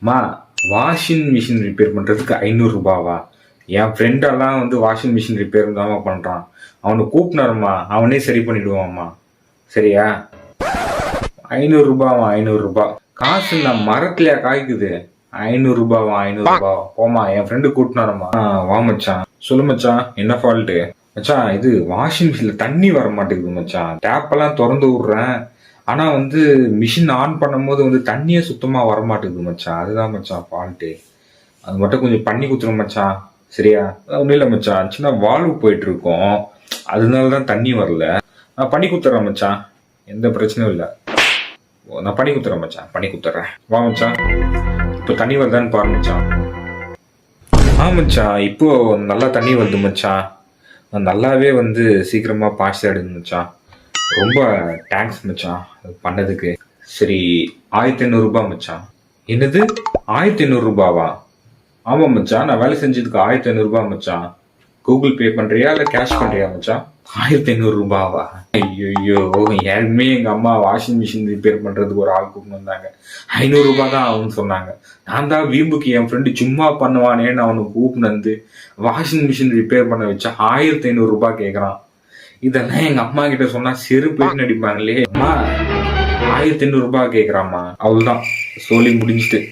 மா washing machine repair பண்ணுறதுக்கு 500 ரூபாவா? என் ஃப்ரெண்டெல்லாம் வந்து வாஷிங் மிஷின் ரிப்பேர் தான்மா பண்ணுறான். அவனை கூப்பினாருமா, அவனே சரி பண்ணிடுவான்மா. சரியா? 500 ரூபாவா? 500 ரூபா காசு நான் மரத்துலயா காய்க்குது? 500 ரூபாவா? 500 ரூபா போமா, என் ஃப்ரெண்டு கூப்பினாருமா. வா மச்சான். சொல்லு மச்சான், என்ன ஃபால்ட்டு? மச்சான், இது வாஷிங் மிஷின்ல தண்ணி வர மாட்டேங்குது மச்சான். டேப் எல்லாம் திறந்து விடுறேன், ஆனா வந்து மிஷின் ஆன் பண்ணும்போது வந்து தண்ணியே சுத்தமா வர மாட்டேங்குது மச்சான். அதுதான் மச்சான் ஃபால்ட்டு. அது மட்டும் கொஞ்சம் பண்ணி கொடுத்துரும் மச்சான். சரியா? ஒன்றும் இல்லை மச்சான், சின்ன வால்வு போயிட்டு இருக்கோம், அதனால தான் தண்ணி வரல. நான் பண்ணி கொடுத்துட்றேன் மச்சான், எந்த பிரச்சனையும் இல்லை. நான் பண்ணி கொடுத்துறேன் மச்சான், பண்ணி கொடுத்துட்றேன். வா மச்சான், இப்போ தண்ணி வருதான்னு பாரு மச்சான். மச்சான், இப்போ நல்லா தண்ணி வருது மச்சான். நல்லாவே வந்து சீக்கிரமா பாஸ் ஆயிடுது மச்சான். ரொம்ப தேங்க்ஸ் மச்சான் அது பண்ணதுக்கு. சரி, 1500 ரூபா மச்சான். என்னது 1500 ரூபாவா? ஆமா மச்சான், நான் வேலை செஞ்சதுக்கு 1500 ரூபாய் மச்சான். கூகுள் பே பண்றியா இல்ல கேஷ் பண்றியா மச்சான்? 1500 ரூபாவா? ஐயோ, ஏற்கனவே எங்க அம்மா வாஷிங் மிஷின் ரிப்பேர் பண்றதுக்கு ஒரு ஆள் கூப்பிட்டு வந்தாங்க. 500 ரூபாய் தான் ஆகும்னு சொன்னாங்க. நான் தான் வீம்புக்கு என் ஃப்ரெண்டு சும்மா பண்ணுவானேன்னு அவனுக்கு கூப்பிட்டு வந்து வாஷிங் மிஷின் ரிப்பேர் பண்ண வச்சா 1500 ரூபாய் கேட்கறான். இதெல்லாம் எங்க அம்மா கிட்ட சொன்னா செருப்பு அடிப்பாங்களே. அம்மா 1500 ரூபாய் கேட்கறாம்மா. அவ்வளவுதான், சொல்லி முடிஞ்சிட்டு.